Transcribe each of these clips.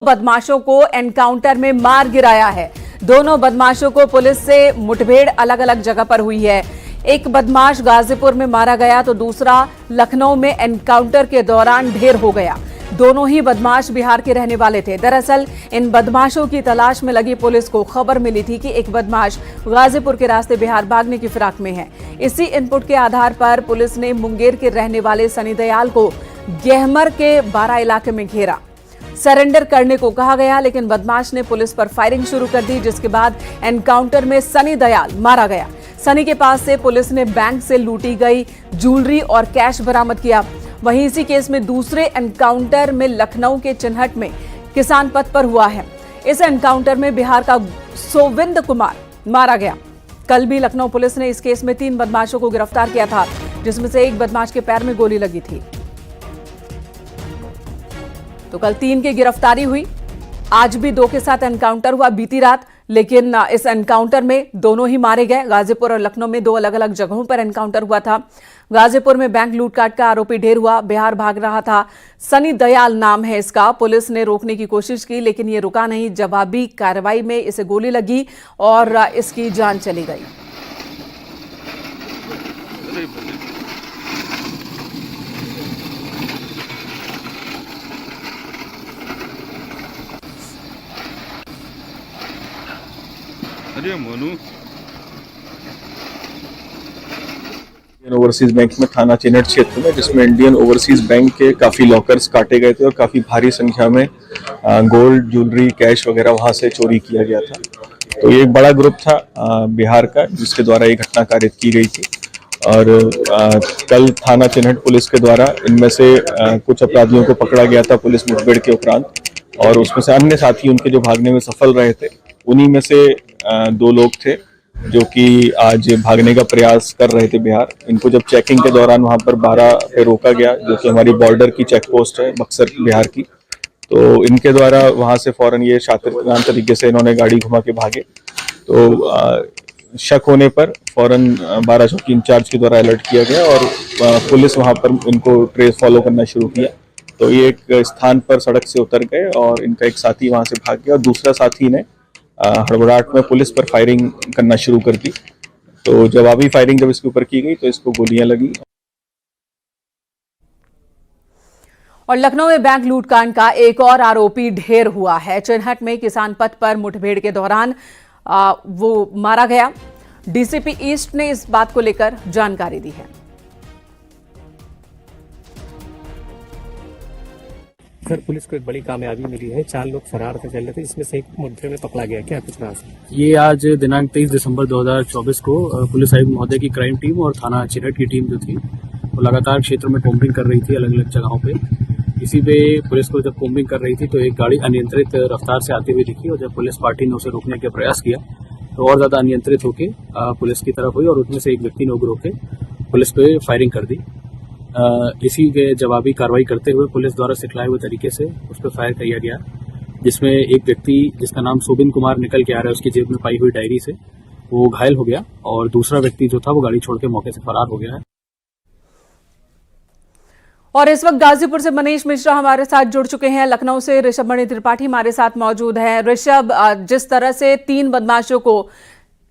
बदमाशों को एनकाउंटर में मार गिराया है। दोनों बदमाशों को पुलिस से मुठभेड़ अलग अलग जगह पर हुई है। एक बदमाश गाजीपुर में मारा गया तो दूसरा लखनऊ में एनकाउंटर के दौरान ढेर हो गया। दोनों ही बदमाश बिहार के रहने वाले थे। दरअसल इन बदमाशों की तलाश में लगी पुलिस को खबर मिली थी कि एक बदमाश गाजीपुर के रास्ते बिहार भागने की फिराक में है। इसी इनपुट के आधार पर पुलिस ने मुंगेर के रहने वाले सनी दयाल को गहमर के बारा इलाके में घेरा। सरेंडर करने को कहा गया, लेकिन बदमाश ने पुलिस पर फायरिंग शुरू कर दी, जिसके बाद एनकाउंटर में सनी दयाल मारा गया। सनी के पास से पुलिस ने बैंक से लूटी गई ज्वेलरी और कैश बरामद किया। वहीं इसी केस में दूसरे एनकाउंटर में लखनऊ के चिन्हट में किसान पथ पर हुआ है। इस एनकाउंटर में बिहार का सोविंद कुमार मारा गया। कल भी लखनऊ पुलिस ने इस केस में 3 बदमाशों को गिरफ्तार किया था, जिसमें से एक बदमाश के पैर में गोली लगी थी। तो कल 3 की गिरफ्तारी हुई। आज भी 2 के साथ एनकाउंटर हुआ बीती रात, लेकिन इस एनकाउंटर में दोनों ही मारे गए। गाजीपुर और लखनऊ में 2 अलग अलग जगहों पर एनकाउंटर हुआ था। गाजीपुर में बैंक लूटकाट का आरोपी ढेर हुआ, बिहार भाग रहा था। सनी दयाल नाम है इसका। पुलिस ने रोकने की कोशिश की, लेकिन ये रुका नहीं। जवाबी कार्रवाई में इसे गोली लगी और इसकी जान चली गई। अरे मोनू, इंडियन ओवरसीज बैंक में थाना चिन्हट क्षेत्र में, जिसमें इंडियन ओवरसीज बैंक के काफी लॉकर्स काटे गए थे और काफी भारी संख्या में गोल्ड, ज्वेलरी, कैश वगैरह वहां से चोरी किया गया था। तो ये एक बड़ा ग्रुप था बिहार का, जिसके द्वारा ये घटना कारित की गई थी। और कल थाना चिन्हट पुलिस के द्वारा इनमें से कुछ अपराधियों को पकड़ा गया था पुलिस मुठभेड़ के उपरांत, और उसमें से अन्य साथी उनके जो भागने में सफल रहे थे, उन्हीं में से 2 लोग थे जो कि आज भागने का प्रयास कर रहे थे बिहार। इनको जब चेकिंग के दौरान वहां पर 12 पे रोका गया, जो कि हमारी बॉर्डर की चेक पोस्ट है बक्सर बिहार की, तो इनके द्वारा वहां से फौरन ये शातिरतान तरीके से इन्होंने गाड़ी घुमा के भागे। तो शक होने पर फौरन 12 चौकी इंचार्ज के द्वारा अलर्ट किया गया और पुलिस वहां पर इनको ट्रेस फॉलो करना शुरू किया। तो ये एक स्थान पर सड़क से उतर गए और इनका एक साथी वहां से भाग गया और दूसरा साथी ने हड़बड़ाहट में पुलिस पर फायरिंग करना शुरू कर दी। तो जवाबी फायरिंग जब इसके ऊपर की गई तो इसको गोलियां लगी। और लखनऊ में बैंक लूटकांड का एक और आरोपी ढेर हुआ है। चिन्हट में किसान पथ पर मुठभेड़ के दौरान वो मारा गया। डीसीपी ईस्ट ने इस बात को लेकर जानकारी दी है। सर, पुलिस को एक बड़ी कामयाबी मिली है। 4 लोग फरार थे, चल रहे थे, इसमें से एक मुठभेड़ में पकड़ा गया। क्या कुछ रहा? ये आज दिनांक 23 दिसंबर 2024 को पुलिस आयुक्त महोदय की क्राइम टीम और थाना चिन्हट की टीम जो थी, वो लगातार क्षेत्र में कोम्बिंग कर रही थी अलग अलग जगहों पे। इसी पे पुलिस को जब कोम्बिंग कर रही थी तो एक गाड़ी अनियंत्रित रफ्तार से आती हुई दिखी, और जब पुलिस पार्टी ने उसे रोकने का प्रयास किया तो और ज्यादा अनियंत्रित होकर पुलिस की तरफ हुई और उसमें से एक व्यक्ति ने उग्र होकर पुलिस पे फायरिंग कर दी। इसी के जवाबी कार्रवाई करते हुए पुलिस द्वारा सिखलाए हुए तरीके से उस पर फायर किया गया, जिसमें एक व्यक्ति जिसका नाम सोबिन कुमार निकल के आ रहा है, उसकी जेब में पाई हुई डायरी से वो घायल हो गया, और दूसरा व्यक्ति जो था वो गाड़ी छोड़ के मौके से फरार हो गया है। और इस वक्त गाजीपुर से मनीष मिश्रा हमारे साथ जुड़ चुके हैं। लखनऊ से ऋषभमणि त्रिपाठी हमारे साथ मौजूद है। ऋषभ, जिस तरह से 3 बदमाशों को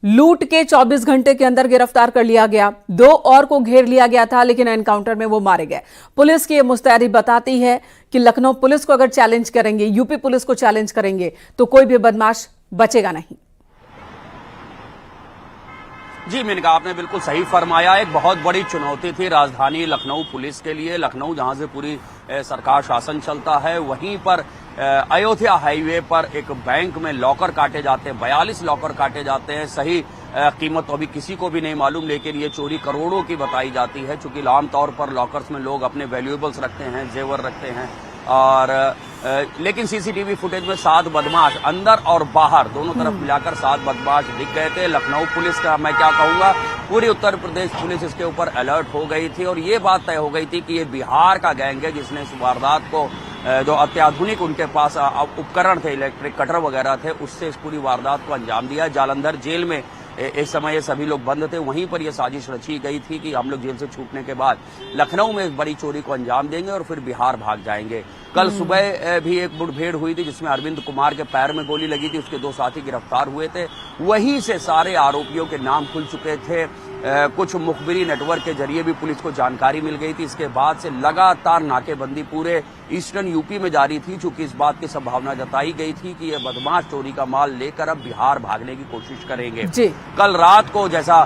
लूट के 24 घंटे के अंदर गिरफ्तार कर लिया गया, 2 और को घेर लिया गया था, लेकिन एनकाउंटर में वो मारे गए। पुलिस की ये मुस्तैदी बताती है कि लखनऊ पुलिस को अगर चैलेंज करेंगे, यूपी पुलिस को चैलेंज करेंगे, तो कोई भी बदमाश बचेगा नहीं। जी मेनका, आपने बिल्कुल सही फरमाया। एक बहुत बड़ी चुनौती थी राजधानी लखनऊ पुलिस के लिए। लखनऊ जहां से पूरी सरकार शासन चलता है, वहीं पर अयोध्या हाईवे पर एक बैंक में लॉकर काटे जाते हैं, 42 लॉकर काटे जाते हैं। सही कीमत तो अभी किसी को भी नहीं मालूम, लेकिन ये चोरी करोड़ों की बताई जाती है, चूंकि आमतौर पर लॉकर्स में लोग अपने वैल्यूएबल्स रखते हैं, जेवर रखते हैं। और लेकिन सीसीटीवी फुटेज में 7 बदमाश अंदर और बाहर दोनों तरफ मिलाकर 7 बदमाश दिख गए थे। लखनऊ पुलिस का, मैं क्या कहूंगा, पूरी उत्तर प्रदेश पुलिस इसके ऊपर अलर्ट हो गई थी और ये बात तय हो गई थी कि ये बिहार का गैंग है, जिसने इस वारदात को, जो अत्याधुनिक उनके पास उपकरण थे, इलेक्ट्रिक कटर वगैरह थे, उससे इस पूरी वारदात को अंजाम दिया। जालंधर जेल में एक समय ये सभी लोग बंद थे, वहीं पर यह साजिश रची गई थी कि हम लोग जेल से छूटने के बाद लखनऊ में एक बड़ी चोरी को अंजाम देंगे और फिर बिहार भाग जाएंगे। कल सुबह भी एक मुठभेड़ हुई थी जिसमें अरविंद कुमार के पैर में गोली लगी थी, उसके 2 साथी गिरफ्तार हुए थे। वहीं से सारे आरोपियों के नाम खुल चुके थे। कुछ मुखबिरी नेटवर्क के जरिए भी पुलिस को जानकारी मिल गई थी। इसके बाद से लगातार नाकेबंदी पूरे ईस्टर्न यूपी में जारी थी, चूंकि इस बात की संभावना जताई गई थी कि ये बदमाश चोरी का माल लेकर अब बिहार भागने की कोशिश करेंगे। कल रात को जैसा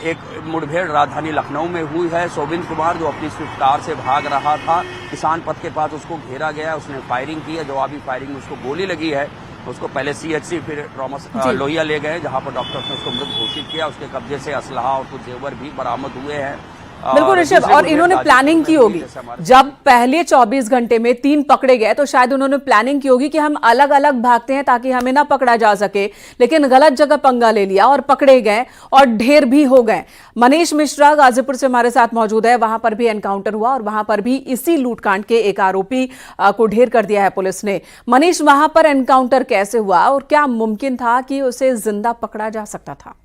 एक मुठभेड़ राजधानी लखनऊ में हुई है, सोबिन कुमार जो अपनी स्विफ्ट कार से भाग रहा था, किसान पथ के पास उसको घेरा गया, उसने फायरिंग की है। जवाबी फायरिंग में उसको गोली लगी है। उसको पहले सीएचसी फिर ट्रॉमा लोहिया ले गए, जहां पर डॉक्टर्स ने उसको मृत घोषित किया। उसके कब्जे से असलहा और कुछ जेवर भी बरामद हुए हैं। बिल्कुल ऋषभ, और इन्होंने प्लानिंग की होगी। जब पहले 24 घंटे में 3 पकड़े गए तो शायद उन्होंने प्लानिंग की होगी कि हम अलग अलग भागते हैं ताकि हमें ना पकड़ा जा सके, लेकिन गलत जगह पंगा ले लिया और पकड़े गए और ढेर भी हो गए। मनीष मिश्रा गाजीपुर से हमारे साथ मौजूद है, वहां पर भी एनकाउंटर हुआ और वहां पर भी इसी लूटकांड के एक आरोपी को ढेर कर दिया है पुलिस ने। मनीष, वहां पर एनकाउंटर कैसे हुआ और क्या मुमकिन था कि उसे जिंदा पकड़ा जा सकता था?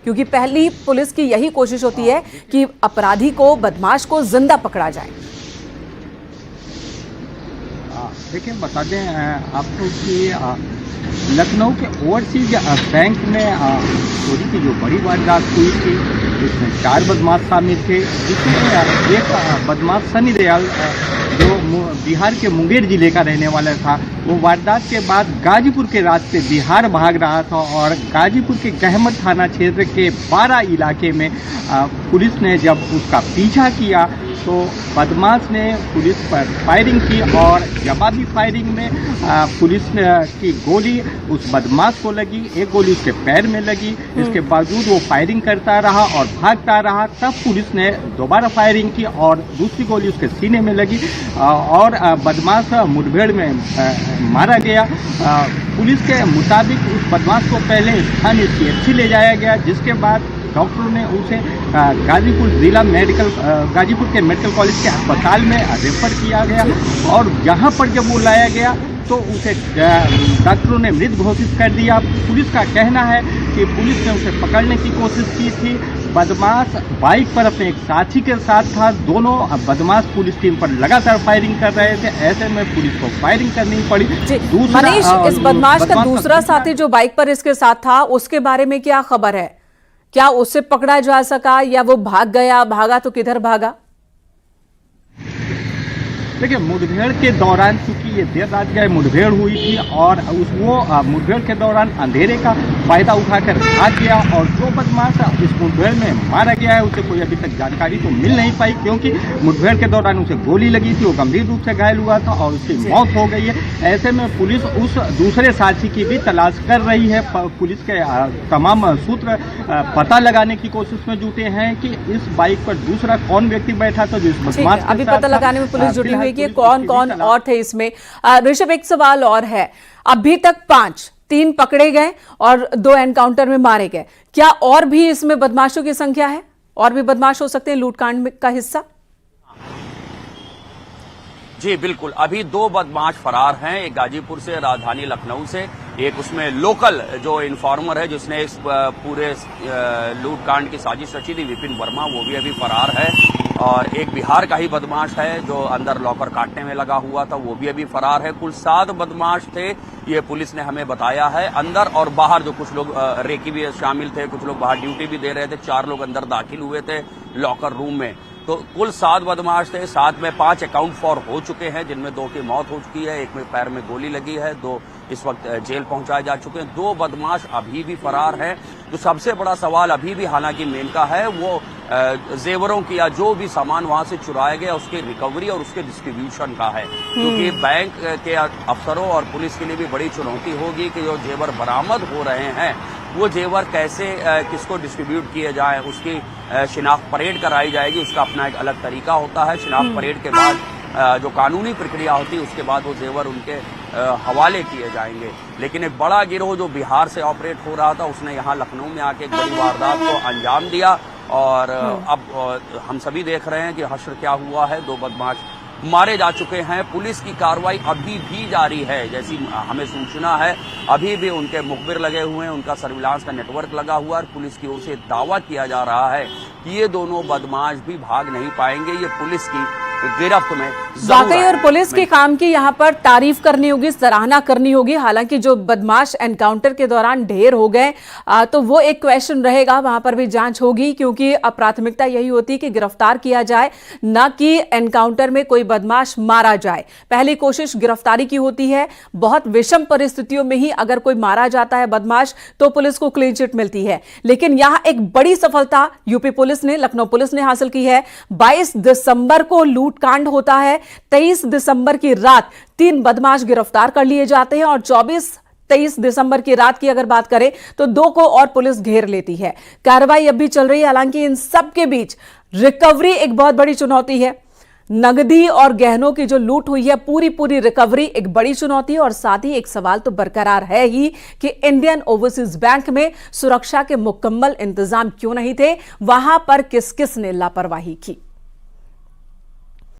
क्योंकि पहली पुलिस की यही कोशिश होती है कि अपराधी को, बदमाश को जिंदा पकड़ा जाए। देखिए, बता दें आपको कि लखनऊ के ओवरसीज बैंक में चोरी की जो बड़ी वारदात हुई थी, जिसमें 4 बदमाश शामिल थे, जिसमें एक बदमाश सनी दयाल जो बिहार के मुंगेर जिले का रहने वाला था, वो वारदात के बाद गाजीपुर के रास्ते बिहार भाग रहा था और गाजीपुर के गहमत थाना क्षेत्र के 12 इलाके में पुलिस ने जब उसका पीछा किया तो बदमाश ने पुलिस पर फायरिंग की और जवाबी फायरिंग में पुलिस की गोली उस बदमाश को लगी, एक गोली उसके पैर में लगी। इसके बावजूद वो फायरिंग करता रहा और भागता रहा। तब पुलिस ने दोबारा फायरिंग की और दूसरी गोली उसके सीने में लगी और बदमाश मुठभेड़ में मारा गया। पुलिस के मुताबिक उस बदमाश को पहले स्थानीय सीएचसी ले जाया गया, जिसके बाद डॉक्टरों ने उसे गाजीपुर के मेडिकल कॉलेज के अस्पताल में रेफर किया गया और जहां पर जब वो लाया गया तो उसे डॉक्टरों ने मृत घोषित कर दिया। पुलिस का कहना है कि पुलिस ने उसे पकड़ने की कोशिश की थी। बदमाश बाइक पर अपने एक साथी के साथ था। दोनों बदमाश पुलिस टीम पर लगातार फायरिंग कर रहे थे। ऐसे में पुलिस को फायरिंग करनी पड़ी। मनीष, इस बदमाश का दूसरा साथी जो बाइक पर इसके साथ था, उसके बारे में क्या खबर है? क्या उसे पकड़ा जा सका या वो भाग गया? भागा तो किधर भागा? देखिए, मुठभेड़ के दौरान, चूंकि ये देर रात गए मुठभेड़ हुई थी और वो मुठभेड़ के दौरान अंधेरे का फायदा उठाकर भाग गया और जो बदमाश इस मुठभेड़ में मारा गया है उसे कोई अभी तक जानकारी तो मिल नहीं पाई, क्योंकि मुठभेड़ के दौरान उसे गोली लगी थी, वो गंभीर रूप से घायल हुआ था और उसकी मौत हो गई है। ऐसे में पुलिस उस दूसरे साथी की भी तलाश कर रही है। पुलिस के तमाम सूत्र पता लगाने की कोशिश में जुटे हैं कि इस बाइक पर दूसरा कौन व्यक्ति बैठा था जो इस बदमाश अभी पता लगाने में पुलिस जुटी हुई कि कौन कौन और थे इसमें। ऋषभ, एक सवाल और है, अभी तक 3 पकड़े गए और 2 एनकाउंटर में मारे गए, क्या और भी इसमें बदमाशों की संख्या है? और भी बदमाश हो सकते हैं लूटकांड का हिस्सा? जी बिल्कुल, अभी 2 बदमाश फरार हैं, एक गाजीपुर से, राजधानी लखनऊ से, एक उसमें लोकल जो इन्फॉर्मर है जिसने इस पूरे लूटकांड की साजिश रची थी, विपिन वर्मा, वो भी अभी फरार है। और एक बिहार का ही बदमाश है जो अंदर लॉकर काटने में लगा हुआ था, वो भी अभी फरार है। कुल 7 बदमाश थे, ये पुलिस ने हमें बताया है। अंदर और बाहर जो कुछ लोग रेकी भी शामिल थे, कुछ लोग बाहर ड्यूटी भी दे रहे थे, 4 लोग अंदर दाखिल हुए थे लॉकर रूम में। तो कुल 7 बदमाश थे। 7 में 5 अकाउंट फॉर हो चुके हैं, जिनमें 2 की मौत हो चुकी है, एक में पैर में गोली लगी है, 2 इस वक्त जेल पहुंचाए जा चुके हैं। 2 बदमाश अभी भी फरार हैं। जो सबसे बड़ा सवाल अभी भी हालांकि मेनका है वो जेवरों की या जो भी सामान वहां से चुराया गया उसकी रिकवरी और उसके डिस्ट्रीब्यूशन का है, क्योंकि बैंक के अफसरों और पुलिस के लिए भी बड़ी चुनौती होगी कि जो जेवर बरामद हो रहे हैं वो जेवर कैसे किसको डिस्ट्रीब्यूट किए जाए, उसकी शिनाख्त परेड कराई जाएगी। उसका अपना एक अलग तरीका होता है। शिनाख्त परेड के बाद जो कानूनी प्रक्रिया होती है उसके बाद वो जेवर उनके हवाले किए जाएंगे। लेकिन एक बड़ा गिरोह जो बिहार से ऑपरेट हो रहा था उसने यहाँ लखनऊ में आके एक बड़ी वारदात को अंजाम दिया और अब हम सभी देख रहे हैं कि हश्र क्या हुआ है। 2 बदमाश मारे जा चुके हैं। पुलिस की कार्रवाई अभी भी जारी है, जैसी हमें सूचना है अभी भी उनके मुखबिर लगे हुए हैं, उनका सर्विलांस का नेटवर्क लगा हुआ है और पुलिस की ओर से दावा किया जा रहा है कि ये दोनों बदमाश भी भाग नहीं पाएंगे, ये पुलिस की गिरफ्त में वाकई और पुलिस के काम की यहाँ पर तारीफ करनी होगी, सराहना करनी होगी। हालांकि जो बदमाश एनकाउंटर के दौरान ढेर हो गए तो वो एक क्वेश्चन रहेगा, वहां पर भी जांच होगी, क्योंकि प्राथमिकता यही होती है कि गिरफ्तार किया जाए, न कि एनकाउंटर में कोई बदमाश मारा जाए। पहली कोशिश गिरफ्तारी की होती है। बहुत विषम परिस्थितियों में ही अगर कोई मारा जाता है बदमाश तो पुलिस को क्लीन चिट मिलती है। लेकिन यहां एक बड़ी सफलता यूपी पुलिस ने, लखनऊ पुलिस ने हासिल की है। 22 दिसंबर को लूटकांड होता है, 23 दिसंबर की रात 3 बदमाश गिरफ्तार कर लिए जाते हैं और 23 दिसंबर की रात की अगर बात करें तो 2 को और पुलिस घेर लेती है। कार्रवाई अब भी चल रही है। हालांकि इन सब के बीच रिकवरी एक बहुत बड़ी चुनौती है। नगदी और गहनों की जो लूट हुई है, पूरी रिकवरी एक बड़ी चुनौती है। और साथ ही एक सवाल तो बरकरार है ही कि इंडियन ओवरसीज बैंक में सुरक्षा के मुकम्मल इंतजाम क्यों नहीं थे, वहां पर किस किस ने लापरवाही की।